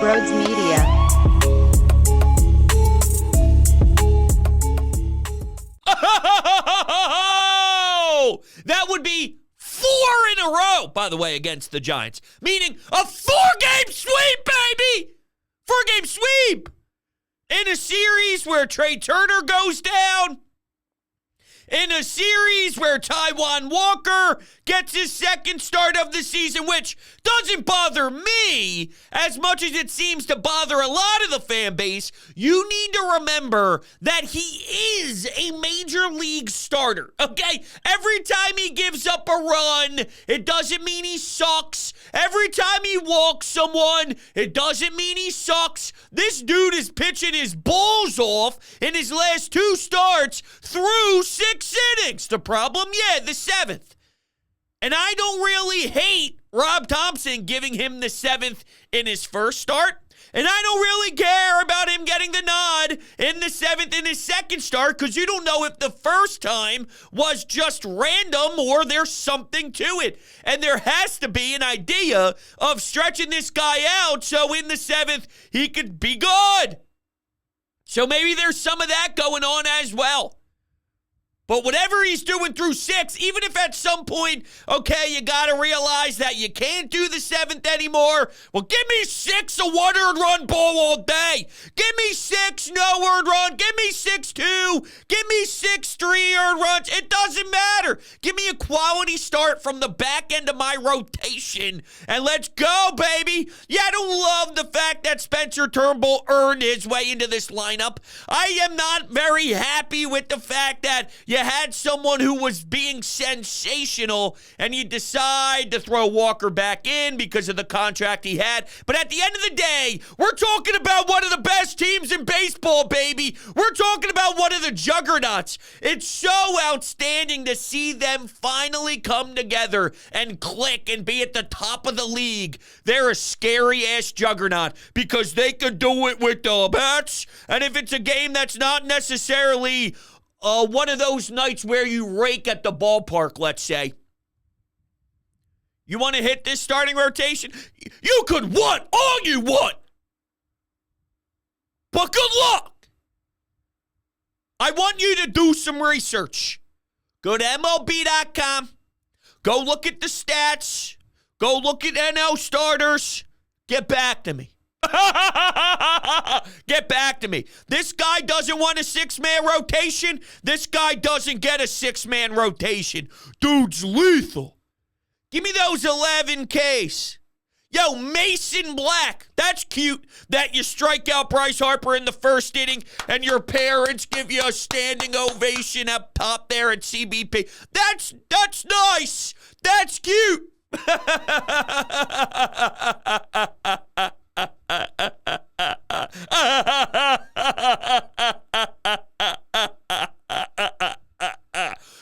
Broads Media. Oh, that would be 4 in a row, by the way, against the Giants. Meaning a 4-game sweep, baby! 4-game sweep! In a series where Trey Turner goes down. In a series where Taijuan Walker gets his second start of the season, which doesn't bother me as much as it seems to bother a lot of the fan base. You need to remember that he is a major league starter, okay? Every time he gives up a run, it doesn't mean he sucks. Every time he walks someone, it doesn't mean he sucks. This dude is pitching his balls off in his last 2 starts through 6 innings. The problem, the 7th. And I don't really hate Rob Thompson giving him the 7th in his first start. And I don't really care about him getting the nod in the 7th in his second start, because you don't know if the first time was just random or there's something to it. And there has to be an idea of stretching this guy out so in the 7th he could be good. So maybe there's some of that going on as well. But whatever he's doing through 6, even if at some point, okay, you got to realize that you can't do the 7th anymore, well, give me 6 a 1 earned run ball all day. Give me 6 no earned run. Give me 6-2. Give me 6-3 earned runs. It doesn't matter. Give me a quality start from the back end of my rotation, and let's go, baby. Yeah, I don't love the fact that Spencer Turnbull earned his way into this lineup. I am not very happy with the fact that you had someone who was being sensational and you decide to throw Walker back in because of the contract he had. But at the end of the day, we're talking about one of the best teams in baseball, baby. We're talking about one of the juggernauts. It's so outstanding to see them finally come together and click and be at the top of the league. They're a scary-ass juggernaut because they could do it with the bats. And if it's a game that's not necessarily one of those nights where you rake at the ballpark, let's say. You want to hit this starting rotation? You could want all you want. But good luck. I want you to do some research. Go to MLB.com. Go look at the stats. Go look at NL starters. Get back to me. Get back to me. This guy doesn't want a 6-man rotation. This guy doesn't get a 6-man rotation. Dude's lethal. Give me those 11 Ks. Yo, Mason Black. That's cute that you strike out Bryce Harper in the first inning and your parents give you a standing ovation up top there at CBP. That's nice. That's cute.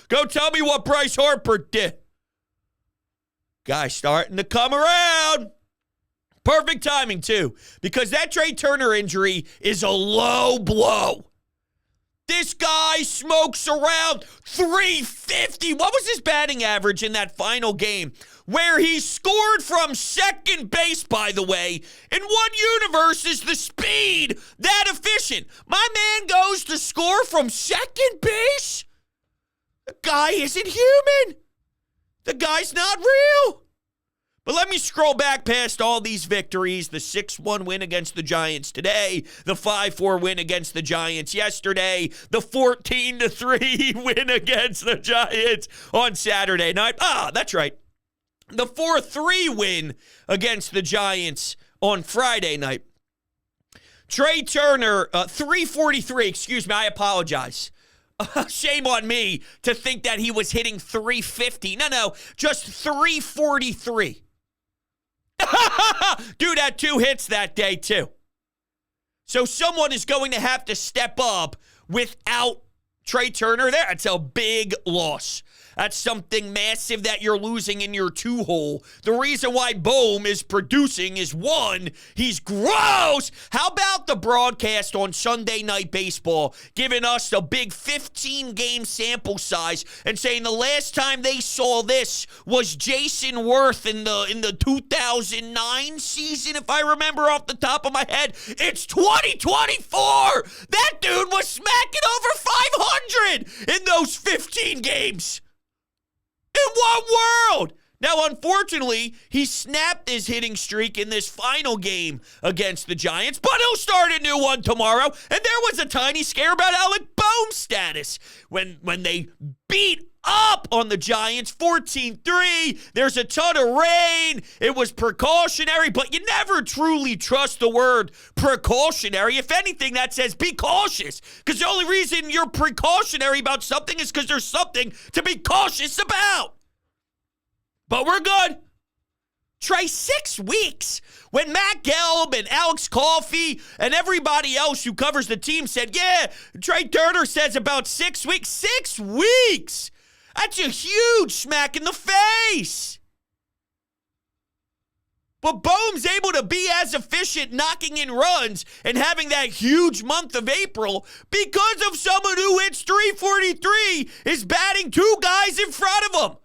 Go tell me what Bryce Harper did. Guy's starting to come around. Perfect timing, too, because that Trey Turner injury is a low blow. This guy smokes around 350. What was his batting average in that final game where he scored from second base, by the way? In what universe is the speed that efficient? My man goes to score from second base? The guy isn't human. The guy's not real. But let me scroll back past all these victories. The 6-1 win against the Giants today. The 5-4 win against the Giants yesterday. The 14-3 win against the Giants on Saturday night. That's right. The 4-3 win against the Giants on Friday night. Trey Turner, 343, excuse me, I apologize. Shame on me to think that he was hitting 350. No, just 343. Dude had 2 hits that day, too. So someone is going to have to step up without Trey Turner there. It's a big loss. That's something massive that you're losing in your two-hole. The reason why Bohm is producing is, one, he's gross. How about the broadcast on Sunday Night Baseball giving us a big 15-game sample size and saying the last time they saw this was Jason Worth in the 2009 season, if I remember off the top of my head. It's 2024. That dude was smacking over 500 in those 15 games. In what world? Now, unfortunately, he snapped his hitting streak in this final game against the Giants, but he'll start a new one tomorrow. And there was a tiny scare about Alec Bohm's status when they beat up on the Giants 14-3. There's a ton of rain. It was precautionary, but you never truly trust the word precautionary. If anything, that says be cautious, because the only reason you're precautionary about something is because there's something to be cautious about. But we're good. Trey, 6 weeks. When Matt Gelb and Alex Coffey and everybody else who covers the team said, yeah, Trey Turner says about 6 weeks. 6 weeks. That's a huge smack in the face. But Bohm's able to be as efficient knocking in runs and having that huge month of April because of someone who hits 343 is batting 2 guys in front of him.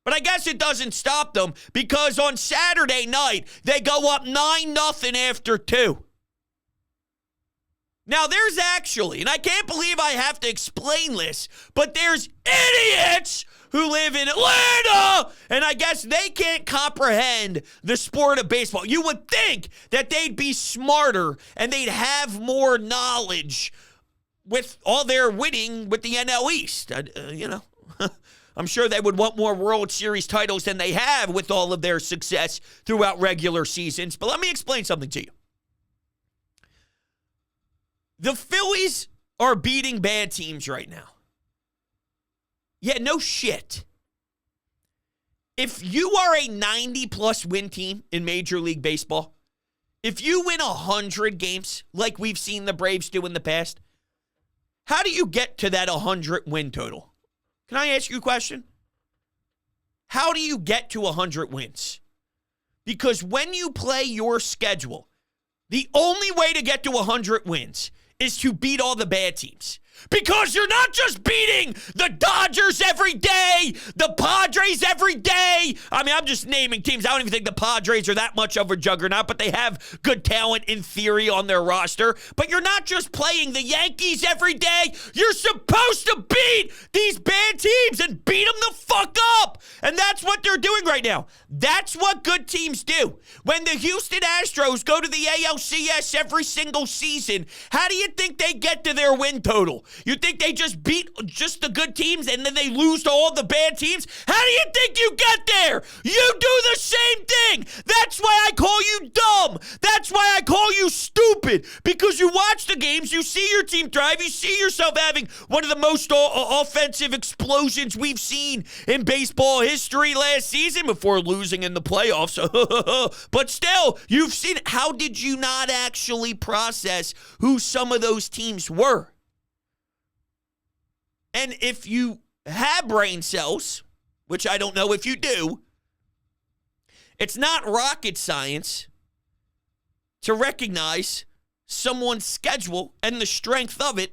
But I guess it doesn't stop them because on Saturday night, they go up 9-0 after 2. Now, there's actually, and I can't believe I have to explain this, but there's idiots who live in Atlanta, and I guess they can't comprehend the sport of baseball. You would think that they'd be smarter and they'd have more knowledge with all their winning with the NL East. I'm sure they would want more World Series titles than they have with all of their success throughout regular seasons. But let me explain something to you. The Phillies are beating bad teams right now. Yeah, no shit. If you are a 90-plus win team in Major League Baseball, if you win 100 games like we've seen the Braves do in the past, how do you get to that 100 win total? Can I ask you a question? How do you get to 100 wins? Because when you play your schedule, the only way to get to 100 wins is to beat all the bad teams. Because you're not just beating the Dodgers every day, the Padres every day. I mean, I'm just naming teams. I don't even think the Padres are that much of a juggernaut, but they have good talent in theory on their roster. But you're not just playing the Yankees every day. You're supposed to beat these bad teams and beat them the fuck up. And that's what they're doing right now. That's what good teams do. When the Houston Astros go to the ALCS every single season, how do you think they get to their win total? You think they just beat just the good teams and then they lose to all the bad teams? How do you think you get there? You do the same thing. That's why I call you dumb. That's why I call you stupid. Because you watch the games, you see your team thrive, you see yourself having one of the most offensive explosions we've seen in baseball history last season before losing in the playoffs. But still, you've seen it. How did you not actually process who some of those teams were? And if you have brain cells, which I don't know if you do, it's not rocket science to recognize someone's schedule and the strength of it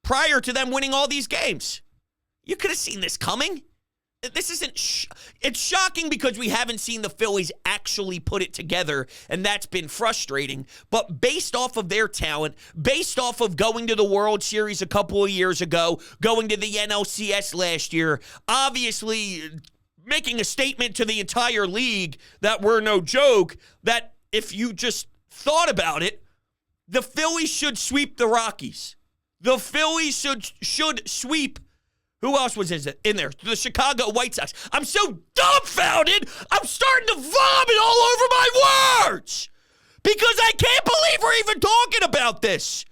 prior to them winning all these games. You could have seen this coming. This isn't, it's shocking because we haven't seen the Phillies actually put it together, and that's been frustrating. But based off of their talent, based off of going to the World Series a couple of years ago, going to the NLCS last year, obviously making a statement to the entire league that we're no joke, that if you just thought about it, the Phillies should sweep the Rockies. The Phillies should sweep. Who else was in there? The Chicago White Sox. I'm so dumbfounded, I'm starting to vomit all over my words because I can't believe we're even talking about this.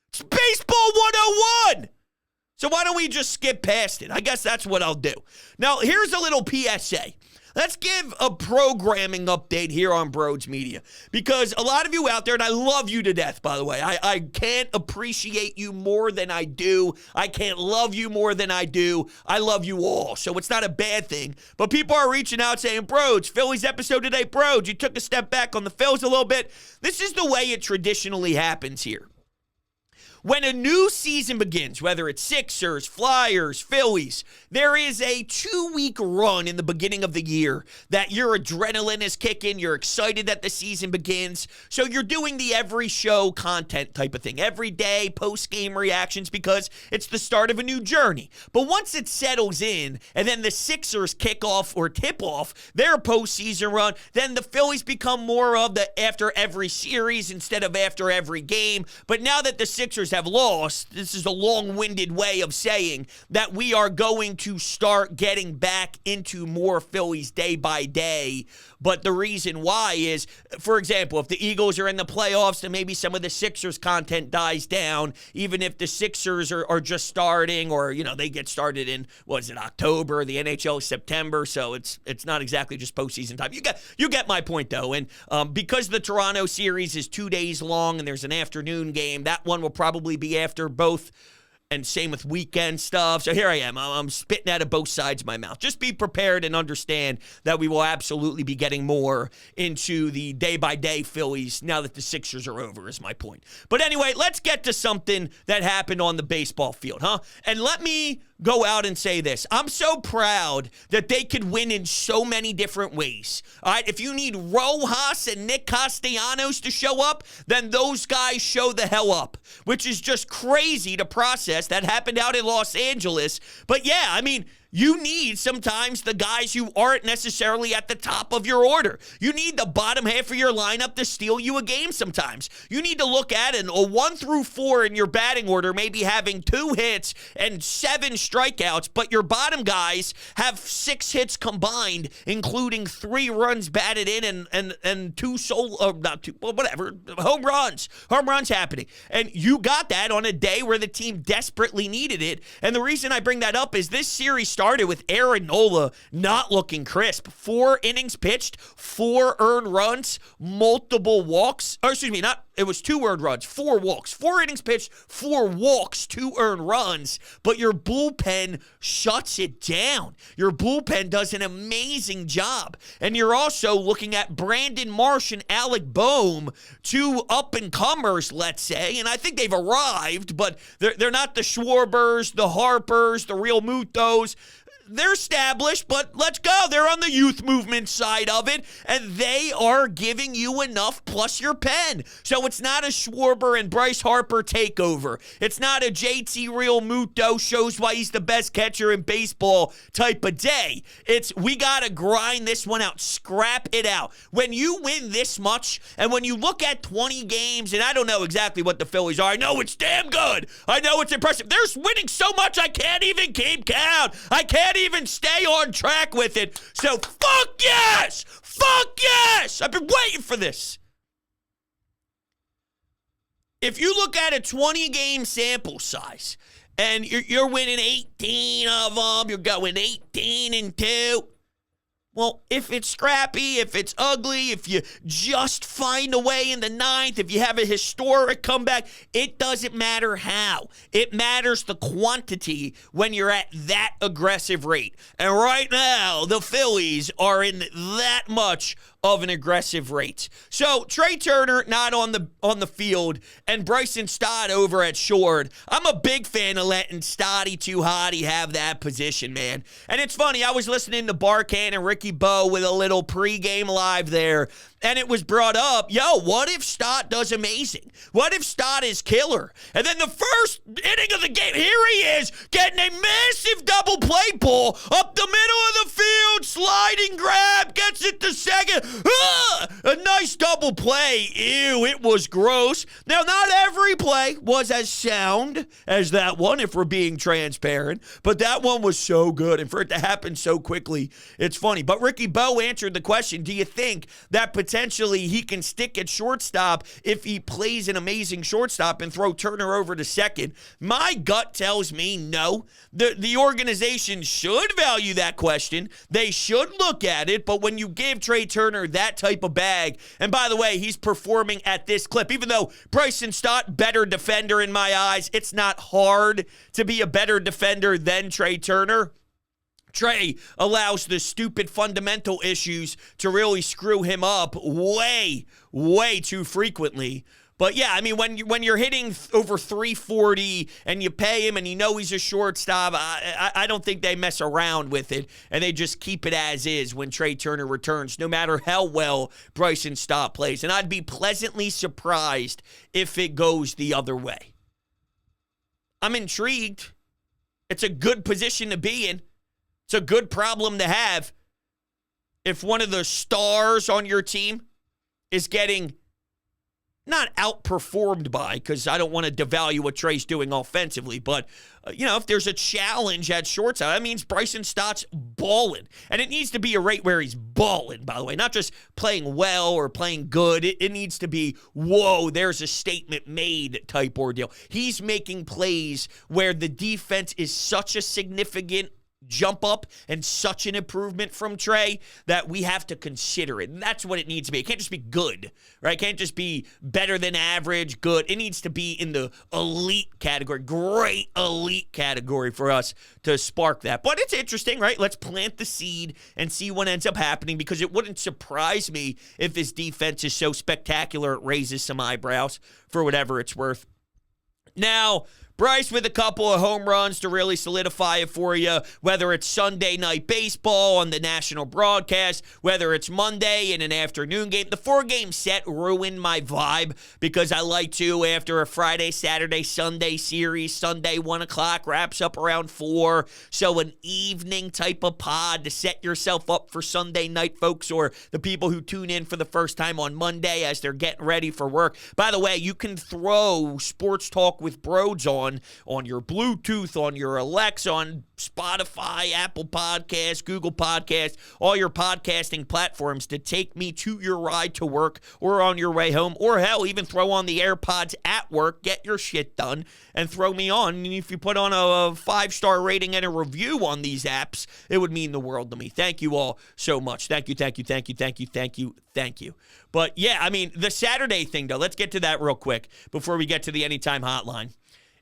It's Baseball 101. So why don't we just skip past it? I guess that's what I'll do. Now, here's a little PSA. let's give a programming update here on Broads Media, because a lot of you out there, and I love you to death, by the way. I can't appreciate you more than I do. I can't love you more than I do. I love you all, so it's not a bad thing. But people are reaching out saying, Broads, Phillies episode today, Broads, you took a step back on the Phils a little bit. This is the way it traditionally happens here. When a new season begins, whether it's Sixers, Flyers, Phillies, there is a 2-week run in the beginning of the year that your adrenaline is kicking. You're excited that the season begins. So you're doing the every show content type of thing. Every day, post-game reactions, because it's the start of a new journey. But once it settles in, and then the Sixers kick off or tip off their postseason run, then the Phillies become more of the after every series instead of after every game. But now that the Sixers have lost, this is a long-winded way of saying that we are going to start getting back into more Phillies day by day. But the reason why is, for example, if the Eagles are in the playoffs, then maybe some of the Sixers content dies down, even if the Sixers are just starting, or, you know, they get started in, October, the NHL is September, so it's not exactly just postseason time. You get my point, though, and because the Toronto series is 2 days long and there's an afternoon game, that one will probably be after both, and same with weekend stuff. So here I am. I'm spitting out of both sides of my mouth. Just be prepared and understand that we will absolutely be getting more into the day-by-day Phillies now that the Sixers are over, is my point. But anyway, let's get to something that happened on the baseball field, huh? And let me go out and say this. I'm so proud that they could win in so many different ways. All right, if you need Rojas and Nick Castellanos to show up, then those guys show the hell up, which is just crazy to process. That happened out in Los Angeles. But yeah, I mean, you need sometimes the guys who aren't necessarily at the top of your order. You need the bottom half of your lineup to steal you a game sometimes. You need to look at a 1 through 4 in your batting order, maybe having 2 hits and 7 strikeouts, but your bottom guys have 6 hits combined, including 3 runs batted in and 2 home runs. Home runs happening. And you got that on a day where the team desperately needed it. And the reason I bring that up is this series started with Aaron Nola not looking crisp. 4 innings pitched, 4 earned runs, multiple walks. Or excuse me, it was 2 earned runs, 4 walks. 4 innings pitched, 4 walks, 2 earned runs. But your bullpen shuts it down. Your bullpen does an amazing job. And you're also looking at Brandon Marsh and Alec Boehm, 2 up-and-comers, let's say. And I think they've arrived, but they're not the Schwarbers, the Harpers, the Real Mutos. They're established, but let's go. They're on the youth movement side of it, and they are giving you enough plus your pen. So it's not a Schwarber and Bryce Harper takeover. It's not a JT Real Muto shows why he's the best catcher in baseball type of day. It's we got to grind this one out, scrap it out. When you win this much, and when you look at 20 games, and I don't know exactly what the Phillies are. I know it's damn good. I know it's impressive. They're winning so much I can't even keep count. I can't even stay on track with it. So fuck yes! Fuck yes! I've been waiting for this. If you look at a 20-game sample size and you're winning 18 of them, you're going 18-2. Well, if it's scrappy, if it's ugly, if you just find a way in the 9th, if you have a historic comeback, it doesn't matter how. It matters the quantity when you're at that aggressive rate. And right now, the Phillies are in that much of an aggressive rate. So Trey Turner not on the field, and Bryson Stott over at short. I'm a big fan of letting Stotty Too Hotty have that position, man. And it's funny, I was listening to Barkan and Ricky Bowe with a little pregame live there, and it was brought up, what if Stott does amazing? What if Stott is killer? And then the first inning of the game, here he is, getting a massive double play ball up the middle of the field, sliding grab, gets it to second. A nice double play. Ew, it was gross. Now, not every play was as sound as that one, if we're being transparent, but that one was so good, and for it to happen so quickly, it's funny. But Ricky Bowe answered the question, do you think that potential potentially he can stick at shortstop if he plays an amazing shortstop and throw Turner over to second. My gut tells me no. The organization should value that question. They should look at it, but when you give Trey Turner that type of bag, and by the way, he's performing at this clip, even though Bryson Stott, better defender in my eyes, it's not hard to be a better defender than Trey Turner. Trey allows the stupid fundamental issues to really screw him up way, way too frequently. But yeah, I mean, when you're hitting over 340 and you pay him and you know he's a shortstop, I don't think they mess around with it, and they just keep it as is when Trey Turner returns, no matter how well Bryson Stott plays. And I'd be pleasantly surprised if it goes the other way. I'm intrigued. It's a good position to be in. It's a good problem to have if one of the stars on your team is getting not outperformed by, because I don't want to devalue what Trey's doing offensively, but, if there's a challenge at shortstop, that means Bryson Stott's balling. And it needs to be a rate where he's balling, by the way, not just playing well or playing good. It needs to be, whoa, there's a statement made type ordeal. He's making plays where the defense is such a significant jump up and such an improvement from Trey that we have to consider it. And that's what it needs to be. It can't just be good, right? It can't just be better than average, good. It needs to be in the elite category, great elite category for us to spark that. But it's interesting, right? Let's plant the seed and see what ends up happening, because it wouldn't surprise me if this defense is so spectacular it raises some eyebrows for whatever it's worth. Now, Bryce with a couple of home runs to really solidify it for you, whether it's Sunday Night Baseball on the national broadcast, whether it's Monday in an afternoon game. The 4-game set ruined my vibe, because I like to, after a Friday, Saturday, Sunday series, Sunday 1 o'clock wraps up around 4, so an evening type of pod to set yourself up for Sunday night, folks, or the people who tune in for the first time on Monday as they're getting ready for work. By the way, you can throw Sports Talk with Broads on your Bluetooth, on your Alexa, on Spotify, Apple Podcasts, Google Podcasts, all your podcasting platforms to take me to your ride to work or on your way home, or hell, even throw on the AirPods at work, get your shit done, and throw me on. And if you put on a 5-star rating and a review on these apps, it would mean the world to me. Thank you all so much. Thank you, thank you, thank you, thank you, thank you, thank you. But yeah, I mean, the Saturday thing, though, let's get to that real quick before we get to the Anytime Hotline.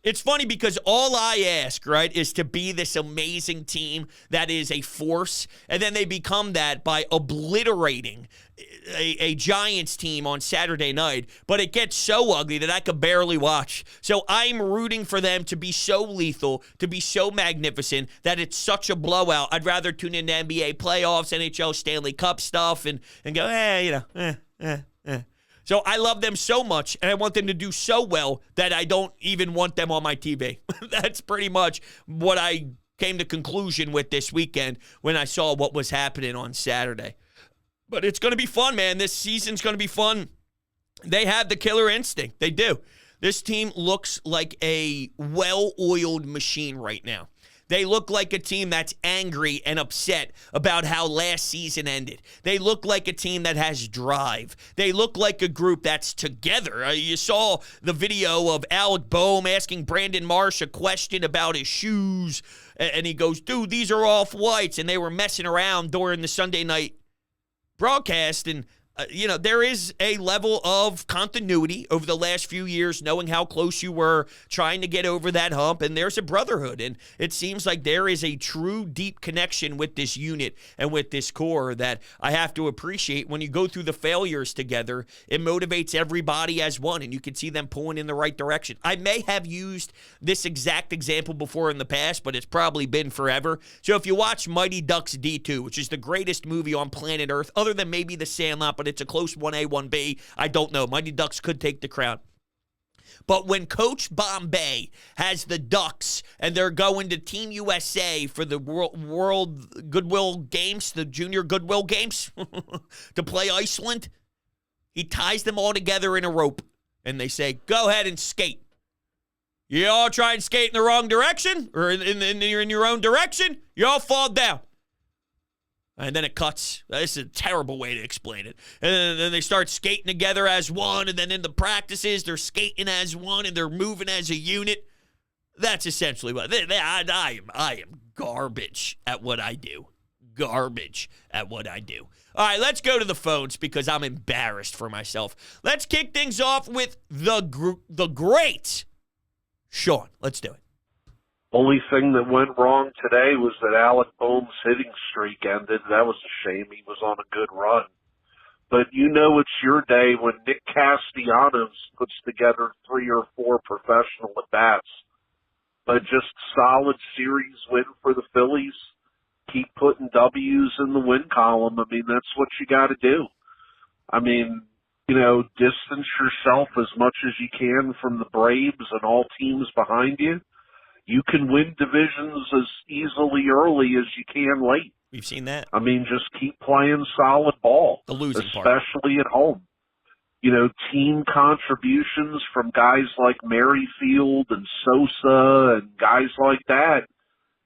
It's funny because all I ask, right, is to be this amazing team that is a force, and then they become that by obliterating a Giants team on Saturday night, but it gets so ugly that I could barely watch. So I'm rooting for them to be so lethal, to be so magnificent, that it's such a blowout. I'd rather tune in to NBA playoffs, NHL Stanley Cup stuff, and go, So I love them so much, and I want them to do so well that I don't even want them on my TV. That's pretty much what I came to conclusion with this weekend when I saw what was happening on Saturday. But it's going to be fun, man. This season's going to be fun. They have the killer instinct. They do. This team looks like a well-oiled machine right now. They look like a team that's angry and upset about how last season ended. They look like a team that has drive. They look like a group that's together. You saw the video of Alec Boehm asking Brandon Marsh a question about his shoes, and he goes, dude, these are off-whites, and they were messing around during the Sunday night broadcast, and there is a level of continuity over the last few years, knowing how close you were, trying to get over that hump, and there's a brotherhood, and it seems like there is a true deep connection with this unit and with this core that I have to appreciate. When you go through the failures together, it motivates everybody as one, and you can see them pulling in the right direction. I may have used this exact example before in the past, but it's probably been forever. So if you watch Mighty Ducks D2, which is the greatest movie on planet Earth, other than maybe The Sandlot, but it's a close 1A, 1B. I don't know. Mighty Ducks could take the crown. But when Coach Bombay has the Ducks and they're going to Team USA for the World Goodwill Games, the Junior Goodwill Games, to play Iceland, he ties them all together in a rope, and they say, go ahead and skate. You all try and skate in the wrong direction, or in your own direction, you all fall down. And then it cuts. This is a terrible way to explain it. And then they start skating together as one, and then in the practices, they're skating as one, and they're moving as a unit. That's essentially what I am garbage at what I do. Garbage at what I do. All right, let's go to the phones because I'm embarrassed for myself. Let's kick things off with the great Sean. Let's do it. Only thing that went wrong today was that Alec Boehm's hitting streak ended. That was a shame. He was on a good run. But you know it's your day when Nick Castellanos puts together 3 or 4 professional at-bats. But just solid series win for the Phillies. Keep putting W's in the win column. I mean, that's what you got to do. I mean, you know, distance yourself as much as you can from the Braves and all teams behind you. You can win divisions as easily early as you can late. We've seen that. I mean, just keep playing solid ball, the losing especially part. At home. You know, team contributions from guys like Merrifield and Sosa and guys like that.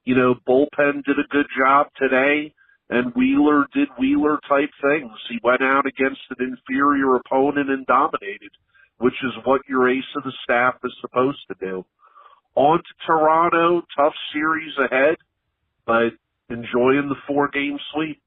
You know, bullpen did a good job today, and Wheeler did Wheeler-type things. He went out against an inferior opponent and dominated, which is what your ace of the staff is supposed to do. On to Toronto, tough series ahead, but enjoying the 4-game sweep.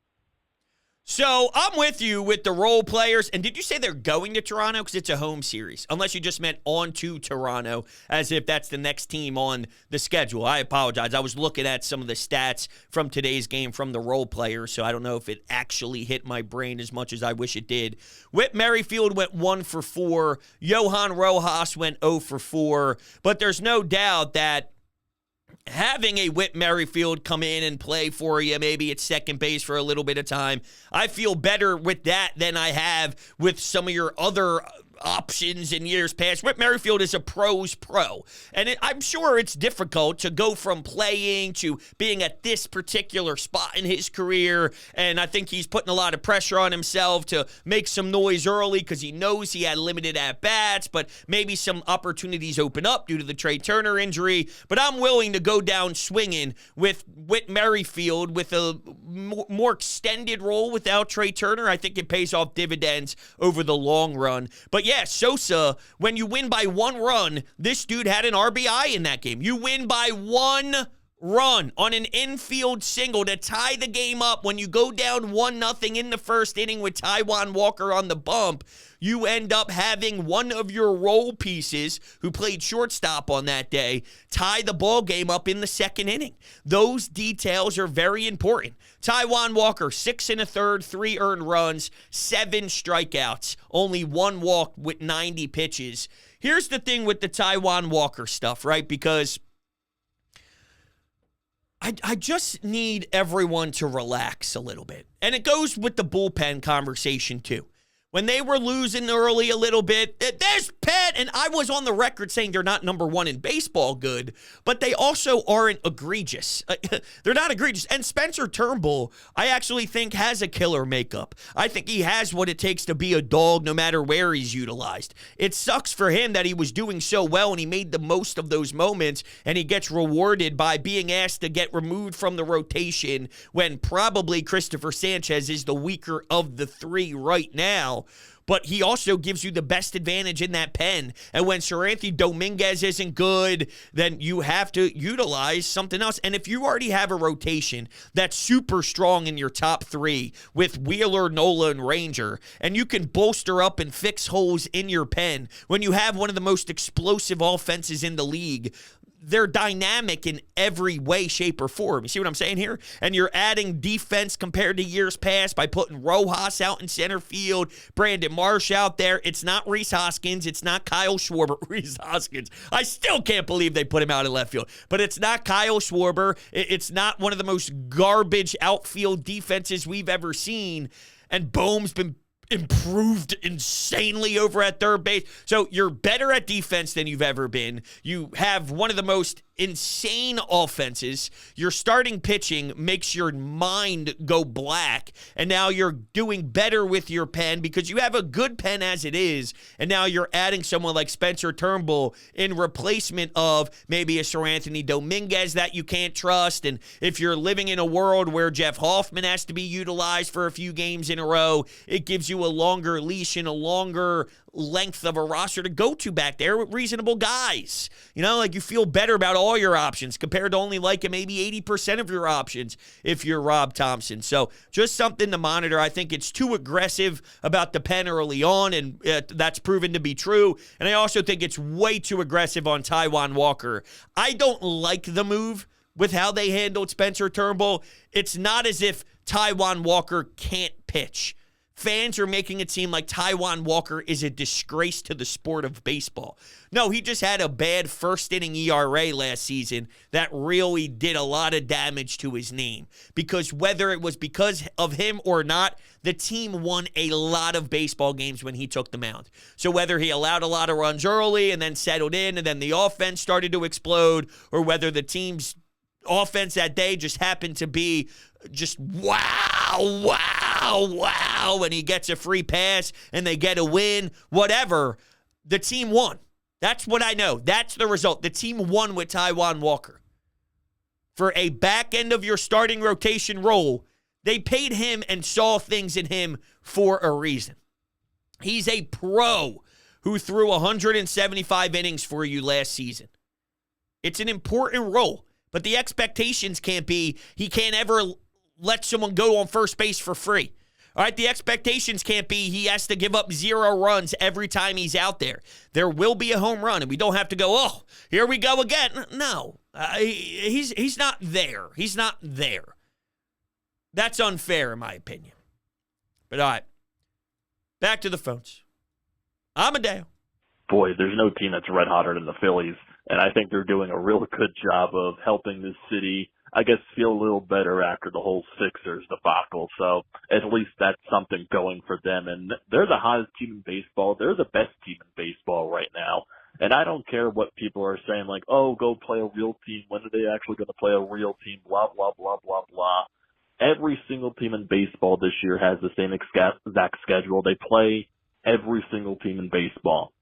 So I'm with you with the role players. And did you say they're going to Toronto? Because it's a home series. Unless you just meant on to Toronto, as if that's the next team on the schedule. I apologize. I was looking at some of the stats from today's game from the role players, so I don't know if it actually hit my brain as much as I wish it did. Whit Merrifield went 1 for 4. Johan Rojas went 0 for 4. But there's no doubt that having a Whit Merrifield come in and play for you, maybe at second base for a little bit of time, I feel better with that than I have with some of your other options in years past. Whit Merrifield is a pro's pro, and I'm sure it's difficult to go from playing to being at this particular spot in his career, and I think he's putting a lot of pressure on himself to make some noise early because he knows he had limited at-bats, but maybe some opportunities open up due to the Trey Turner injury. But I'm willing to go down swinging with Whit Merrifield with a more extended role without Trey Turner. I think it pays off dividends over the long run. But yeah, Sosa, when you win by 1 run, this dude had an RBI in that game. You win by 1 run on an infield single to tie the game up when you go down 1-0 in the first inning with Taijuan Walker on the bump. You end up having one of your role pieces who played shortstop on that day tie the ball game up in the second inning. Those details are very important. Taijuan Walker, 6 1/3, 3 earned runs, 7 strikeouts, only 1 walk with 90 pitches. Here's the thing with the Taijuan Walker stuff, right? Because I just need everyone to relax a little bit. And it goes with the bullpen conversation, too. When they were losing early a little bit, there's Pat, and I was on the record saying they're not number 1 in baseball good, but they also aren't egregious. They're not egregious. And Spencer Turnbull, I actually think, has a killer makeup. I think he has what it takes to be a dog no matter where he's utilized. It sucks for him that he was doing so well and he made the most of those moments, and he gets rewarded by being asked to get removed from the rotation when probably Christopher Sanchez is the weaker of the 3 right now. But he also gives you the best advantage in that pen. And when Seranthony Dominguez isn't good, then you have to utilize something else. And if you already have a rotation that's super strong in your top 3 with Wheeler, Nola, and Ranger, and you can bolster up and fix holes in your pen, when you have one of the most explosive offenses in the league, they're dynamic in every way, shape, or form. You see what I'm saying here? And you're adding defense compared to years past by putting Rojas out in center field, Brandon Marsh out there. It's not Rhys Hoskins. It's not Kyle Schwarber. Rhys Hoskins. I still can't believe they put him out in left field. But it's not Kyle Schwarber. It's not one of the most garbage outfield defenses we've ever seen. And Boehm's been improved insanely over at third base. So you're better at defense than you've ever been. You have one of the most insane offenses. Your starting pitching makes your mind go black, and now you're doing better with your pen because you have a good pen as it is, and now you're adding someone like Spencer Turnbull in replacement of maybe a Sir Anthony Dominguez that you can't trust. And if you're living in a world where Jeff Hoffman has to be utilized for a few games in a row, it gives you a longer leash and a longer length of a roster to go to back there with reasonable guys. You know, like you feel better about all your options compared to only like maybe 80% of your options if you're Rob Thompson. So just something to monitor. I think it's too aggressive about the pen early on, and that's proven to be true. And I also think it's way too aggressive on Taijuan Walker. I don't like the move with how they handled Spencer Turnbull. It's not as if Taijuan Walker can't pitch. Fans are making it seem like Taijuan Walker is a disgrace to the sport of baseball. No, he just had a bad first-inning ERA last season that really did a lot of damage to his name. Because whether it was because of him or not, the team won a lot of baseball games when he took the mound. So whether he allowed a lot of runs early and then settled in and then the offense started to explode, or whether the team's offense that day just happened to be just wow, and he gets a free pass and they get a win, whatever, the team won. That's what I know. That's the result. The team won with Taijuan Walker. For a back end of your starting rotation role, they paid him and saw things in him for a reason. He's a pro who threw 175 innings for you last season. It's an important role, but the expectations can't be he can't ever let someone go on first base for free. All right, the expectations can't be he has to give up 0 runs every time he's out there. There will be a home run, and we don't have to go, oh, here we go again. No, he's not there. He's not there. That's unfair, in my opinion. But all right, back to the phones. Amadeo. Boy, there's no team that's red hotter than the Phillies, and I think they're doing a real good job of helping this city, I guess, feel a little better after the whole Sixers debacle. So at least that's something going for them. And they're the hottest team in baseball. They're the best team in baseball right now. And I don't care what people are saying, like, oh, go play a real team. When are they actually going to play a real team? Blah, blah, blah, blah, blah. Every single team in baseball this year has the same exact schedule. They play every single team in baseball.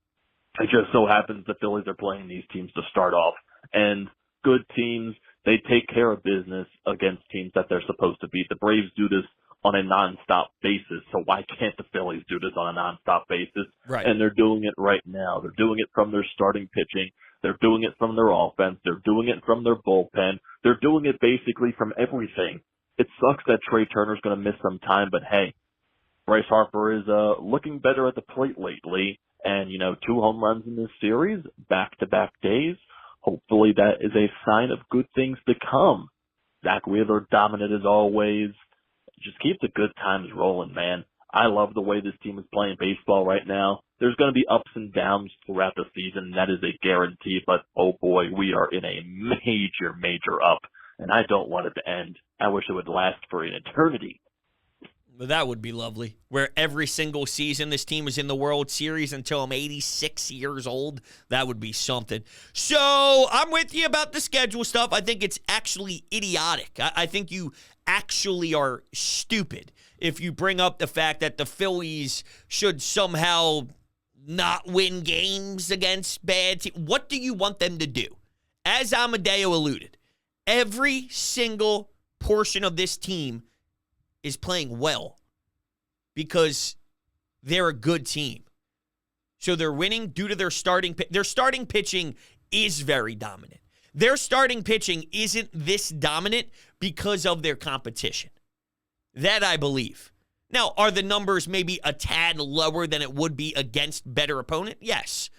It just so happens the Phillies are playing these teams to start off. And good teams, they take care of business against teams that they're supposed to beat. The Braves do this on a nonstop basis, so why can't the Phillies do this on a nonstop basis? Right. And they're doing it right now. They're doing it from their starting pitching. They're doing it from their offense. They're doing it from their bullpen. They're doing it basically from everything. It sucks that Trey Turner's going to miss some time, but hey, Bryce Harper is looking better at the plate lately. And, 2 home runs in this series, back-to-back days. Hopefully that is a sign of good things to come. Zach Wheeler dominant as always. Just keep the good times rolling, man. I love the way this team is playing baseball right now. There's going to be ups and downs throughout the season. That is a guarantee. But, oh boy, we are in a major, major up. And I don't want it to end. I wish it would last for an eternity. That would be lovely. Where every single season this team is in the World Series until I'm 86 years old. That would be something. So I'm with you about the schedule stuff. I think it's actually idiotic. I think you actually are stupid if you bring up the fact that the Phillies should somehow not win games against bad teams. What do you want them to do? As Amadeo alluded, every single portion of this team is playing well because they're a good team. So they're winning due to their starting pitching is very dominant. Their starting pitching isn't this dominant because of their competition. That I believe. Now, are the numbers maybe a tad lower than it would be against better opponent? Yes.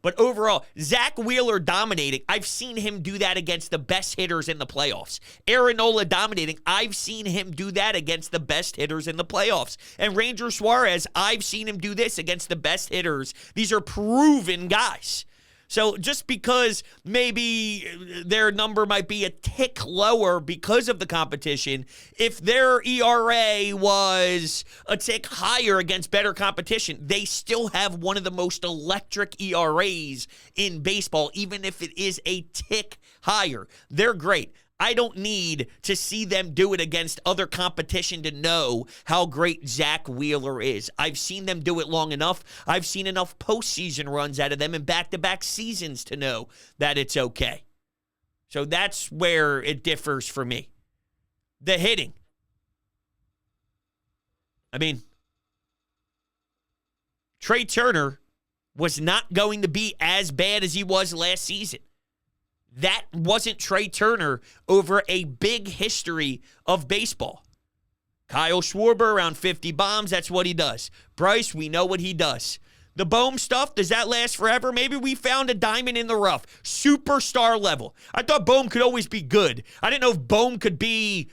But overall, Zach Wheeler dominating, I've seen him do that against the best hitters in the playoffs. Aaron Nola dominating, I've seen him do that against the best hitters in the playoffs. And Ranger Suarez, I've seen him do this against the best hitters. These are proven guys. So just because maybe their number might be a tick lower because of the competition, if their ERA was a tick higher against better competition, they still have one of the most electric ERAs in baseball, even if it is a tick higher. They're great. I don't need to see them do it against other competition to know how great Zach Wheeler is. I've seen them do it long enough. I've seen enough postseason runs out of them in back-to-back seasons to know that it's okay. So that's where it differs for me. The hitting. I mean, Trey Turner was not going to be as bad as he was last season. That wasn't Trey Turner over a big history of baseball. Kyle Schwarber around 50 bombs, that's what he does. Bryce, we know what he does. The Bohm stuff, does that last forever? Maybe we found a diamond in the rough. Superstar level. I thought Bohm could always be good. I didn't know if Bohm could be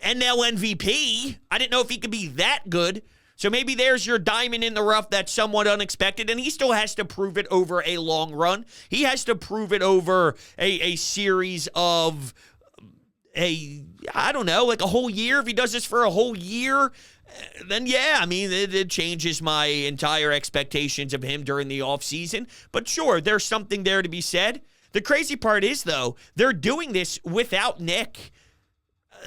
NL MVP. I didn't know if he could be that good. So maybe there's your diamond in the rough that's somewhat unexpected, and he still has to prove it over a long run. He has to prove it over a series of I don't know, like a whole year. If he does this for a whole year, then yeah, I mean, it changes my entire expectations of him during the offseason. But sure, there's something there to be said. The crazy part is, though, they're doing this without Nick.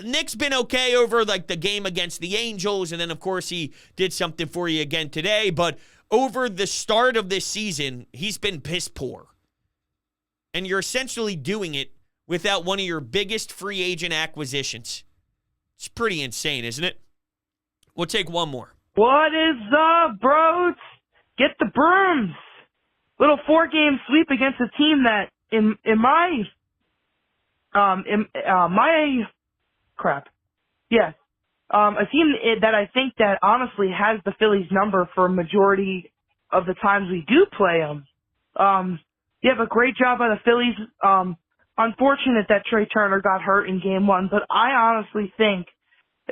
Nick's been okay over like the game against the Angels, and then of course he did something for you again today, but over the start of this season, he's been piss poor. And you're essentially doing it without one of your biggest free agent acquisitions. It's pretty insane, isn't it? We'll take one more. What is up, bros? Get the brooms. Little 4-game sweep against a team that a team that I think that honestly has the Phillies number for a majority of the times we do play them. You have a great job by the Phillies. Unfortunate that Trey Turner got hurt in game 1, but I honestly think,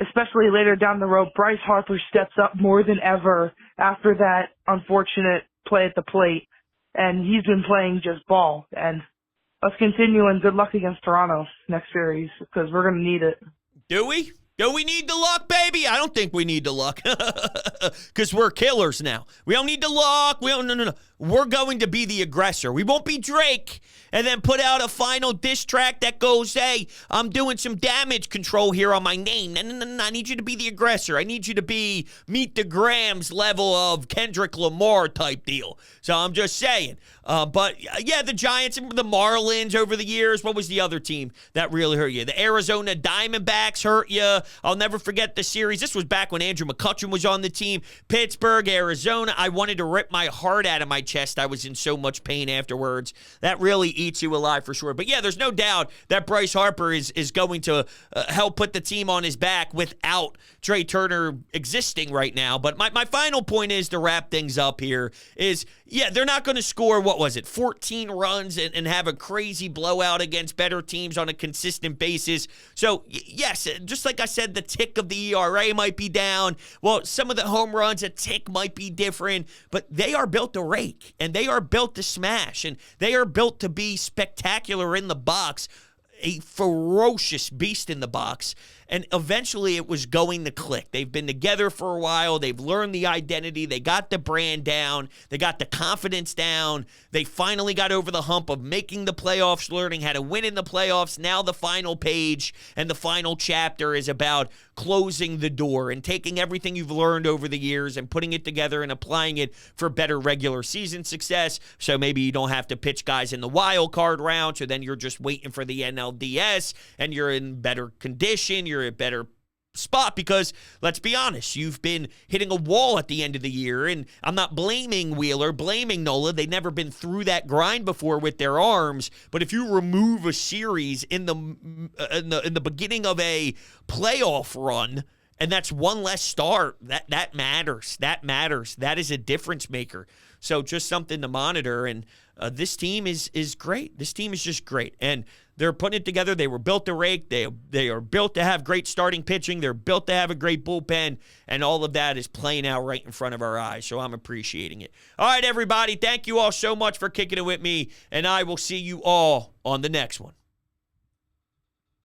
especially later down the road, Bryce Harper steps up more than ever after that unfortunate play at the plate, and he's been playing just ball. And let's continue, and good luck against Toronto next series, because we're going to need it. Do we? Do we need the luck, baby? I don't think we need the luck because we're killers now. We don't need the luck. No. We're going to be the aggressor. We won't be Drake and then put out a final diss track that goes, hey, I'm doing some damage control here on my name. No. I need you to be the aggressor. I need you to be Meet the Grams level of Kendrick Lamar type deal. So I'm just saying. But, yeah, the Giants and the Marlins over the years. What was the other team that really hurt you? The Arizona Diamondbacks hurt you. I'll never forget the series. This was back when Andrew McCutchen was on the team. Pittsburgh, Arizona. I wanted to rip my heart out of my chest. I was in so much pain afterwards. That really eats you alive for sure. But, yeah, there's no doubt that Bryce Harper is going to help put the team on his back without Trey Turner existing right now. But my final point is, to wrap things up here, is, yeah, they're not going to score, 14 runs and have a crazy blowout against better teams on a consistent basis. So, yes, just like I said, the tick of the ERA might be down. Well, some of the home runs, a tick might be different, but they are built to rake, and they are built to smash, and they are built to be spectacular in the box, a ferocious beast in the box. And eventually it was going to click. They've been together for a while. They've learned the identity. They got the brand down. They got the confidence down. They finally got over the hump of making the playoffs, learning how to win in the playoffs. Now the final page and the final chapter is about closing the door and taking everything you've learned over the years and putting it together and applying it for better regular season success. So maybe you don't have to pitch guys in the wild card round, so then you're just waiting for the NLDS and you're in better condition. You're a better spot because, let's be honest, you've been hitting a wall at the end of the year, and I'm not blaming Wheeler, blaming Nola. They've never been through that grind before with their arms, but if you remove a series in the beginning of a playoff run, and that's one less start, that matters. That matters. That is a difference maker. So just something to monitor. And this team is great. This team is just great. And they're putting it together. They were built to rake. They are built to have great starting pitching. They're built to have a great bullpen. And all of that is playing out right in front of our eyes. So I'm appreciating it. All right, everybody. Thank you all so much for kicking it with me. And I will see you all on the next one.